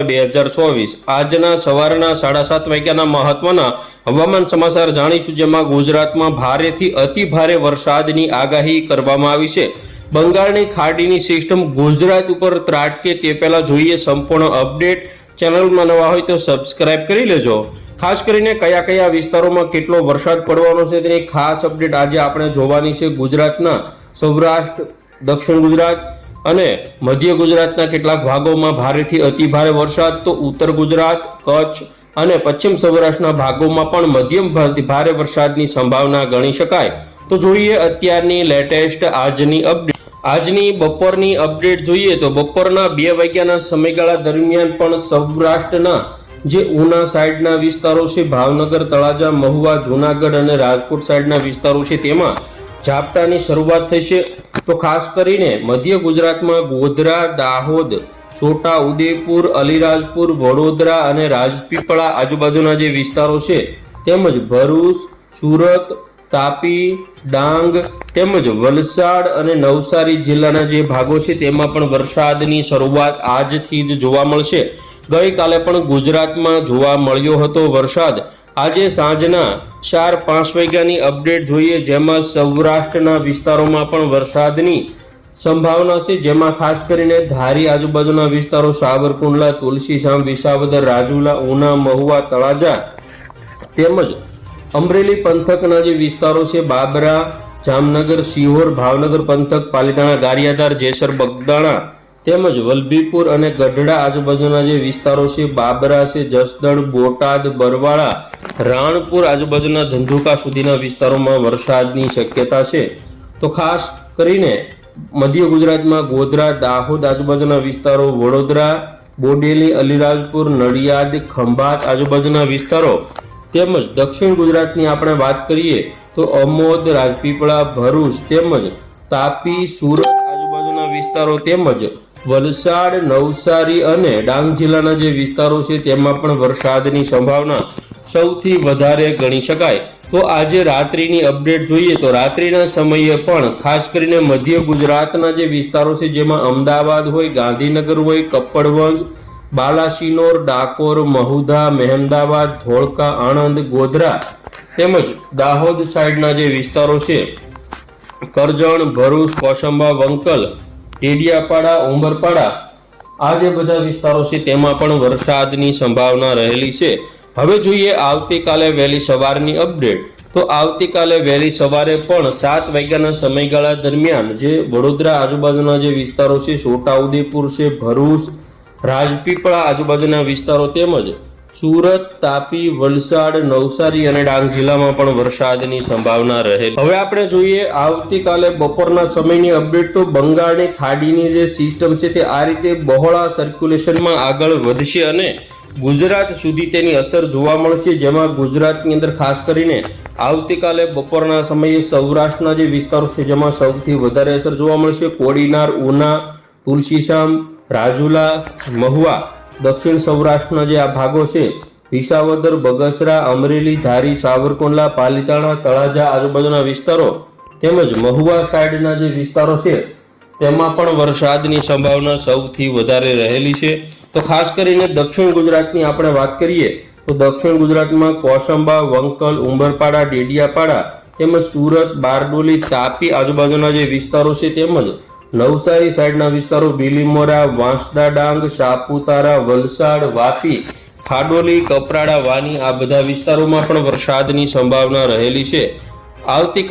2024 આજના સવારના 7:30 વાગ્યાના મહત્વના હવામાન સમાચાર જાણીશું, જેમાં ગુજરાતમાં ભારેથી અતિ ભારે વરસાદની આગાહી કરવામાં આવી છે। બંગાળની ખાડીની સિસ્ટમ ગુજરાત ઉપર ત્રાટકે તે પહેલા જોઈએ સંપૂર્ણ અપડેટ। ચેનલમાં નવા હોય તો સબસ્ક્રાઇબ કરી લેજો। ખાસ કરીને કયા કયા વિસ્તારોમાં કેટલો વરસાદ પડવાનો છે તેની ખાસ અપડેટ આજે આપણે જોવાની છે। ગુજરાતના સૌરાષ્ટ્ર, દક્ષિણ ગુજરાત અને મધ્ય ગુજરાતના કેટલાક ભાગોમાં ભારેથી અતિ ભારે વરસાદ, તો ઉત્તર ગુજરાત, કચ્છ અને પશ્ચિમ સૌરાષ્ટ્રના ભાગોમાં પણ મધ્યમ ભારે વરસાદની સંભાવના ગણી શકાય। તો જોઈએ અત્યારની લેટેસ્ટ આજની અપડેટ। આજની બપોરની અપડેટ જોઈએ તો બપોરના 2 વાગ્યાના સમયગાળા દરમિયાન પણ સૌરાષ્ટ્રના જે ઉના સાઈડના વિસ્તારો છે, ભાવનગર, તળાજા, મહુવા, જૂનાગઢ અને રાજકોટ સાઈડના વિસ્તારો છે, તેમાં ઝાપટાની શરૂઆત થશે। તો ખાસ કરીને મધ્ય ગુજરાતમાં ગોધરા, દાહોદ, છોટા ઉદેપુર, અલીરાજપુર, વડોદરા અને રાજપીપળા આજુબાજુના જે વિસ્તારો છે, તેમજ ભરૂચ, સુરત, તાપી, ડાંગ તેમજ વલસાડ અને નવસારી જિલ્લાના જે ભાગો છે તેમાં પણ વરસાદની શરૂઆત આજથી જ જોવા મળશે। ગઈકાલે પણ ગુજરાતમાં જોવા મળ્યો હતો વરસાદ। આજે સાંજના 4-5 વાગ્યાની અપડેટ જોઈએ, જેમાં સૌરાષ્ટ્રના વિસ્તારોમાં પણ વરસાદની સંભાવના છે, જેમાં ખાસ કરીને ધારી આજુબાજુના વિસ્તારો, સાવરકુંડલા, તુલસીશામ, વિસાવદર, રાજુલા, ઉના, મહુવા, તળાજા તેમજ અમરેલી પંથકના જે વિસ્તારો છે, બાબરા, જામનગર, સિહોર, ભાવનગર પંથક, પાલીતાણા, ગારિયાધાર, જેસર, બગદાણા તેમજ વલભીપુર અને ગઢડા આજુબાજુના જે વિસ્તારો છે, બાબરા છે, જસદણ, બોટાદ, બરવાળા, રાણપુર આજુબાજુના ધંધુકા સુધીના વિસ્તારોમાં વરસાદની શક્યતા છે। તો ખાસ કરીને મધ્ય ગુજરાતમાં ગોધરા, દાહોદ આજુબાજુના વિસ્તારો, વડોદરા, બોડેલી, અલીરાજપુર, નડિયાદ, ખંભાત આજુબાજુના વિસ્તારો તેમજ દક્ષિણ ગુજરાતની આપણે વાત કરીએ તો અમોદ, રાજપીપળા, ભરૂચ તેમજ તાપી, સુરત આજુબાજુના વિસ્તારો તેમજ વલસાડ, નવસારી અને ડાંગ જિલ્લાના જે વિસ્તારો છે તેમાં પણ વરસાદની સંભાવના સૌથી વધારે ગણી શકાય। તો આજે રાત્રિની અપડેટ જોઈએ તો રાત્રિના સમયે પણ ખાસ કરીને મધ્ય ગુજરાતના જે વિસ્તારો છે, જેમાં અમદાવાદ હોય, ગાંધીનગર હોય, કપડવંજ, બાલાસિનોર, ડાકોર, મહુધા, મહેમદાવાદ, ધોળકા, આણંદ, ગોધરા તેમજ દાહોદ સાઈડના જે વિસ્તારો છે, કરજણ, ભરૂચ, કોસંબા, વંકલ, ડેડિયાપાડા, ઉંબરપાડા આ જે બધા વિસ્તારો છે તેમાં પણ વરસાદની સંભાવના રહેલી છે। હવે જોઈએ આવતીકાલે વહેલી સવારની અપડેટ। તો આવતીકાલે વહેલી સવારે પણ 7 વાગ્યાના સમયગાળા દરમિયાન જે વડોદરા આજુબાજુના જે વિસ્તારો છે, છોટાઉદેપુર છે, ભરૂચ, રાજપીપળા આજુબાજુના વિસ્તારો તેમજ સુરત, તાપી, વલસાડ, નવસારી અને ડાંગ જિલ્લામાં પણ વરસાદની સંભાવના રહે। હવે આપણે જોઈએ આવતીકાલે બપોરના સમયની અપડેટ। તો બંગાળની ખાડીની જે સિસ્ટમ છે તે આ રીતે બહોળા સર્ક્યુલેશનમાં આગળ વધશે અને ગુજરાત સુધી તેની અસર જોવા મળશે, જેમાં ગુજરાતની અંદર ખાસ કરીને આવતીકાલે બપોરના સમયે સૌરાષ્ટ્રના જે વિસ્તારો છે જેમાં સૌથી વધારે અસર જોવા મળશે। કોડીનાર, ઉના, તુલસીશામ, રાજુલા, મહુવા, દક્ષિણ સૌરાષ્ટ્રના જે આ ભાગો છે, વિસાવદર, બગસરા, અમરેલી, ધારી, સાવરકુંડલા, પાલીતાણા, તળાજા આજુબાજુના વિસ્તારો તેમજ મહુવા સાઈડના જે વિસ્તારો છે તેમાં પણ વરસાદની સંભાવના સૌથી વધારે રહેલી છે। તો ખાસ કરીને દક્ષિણ ગુજરાતની આપણે વાત કરીએ તો દક્ષિણ ગુજરાતમાં કોસંબા, વંકલ, ઉંબરપાડા, ડેડિયાપાડા તેમજ સુરત, બારડોલી, તાપી આજુબાજુના જે વિસ્તારો છે તેમજ નવસારી સાઈડના વિસ્તારો, બિલીમોરા, વાંસદા, ડાંગ, સાપુતારા, વલસાડ, વાપી, ખાડોલી, કપરાડા, વાની આ બધા વિસ્તારોમાં પણ વરસાદની સંભાવના રહેલી છે। આવતીકાલે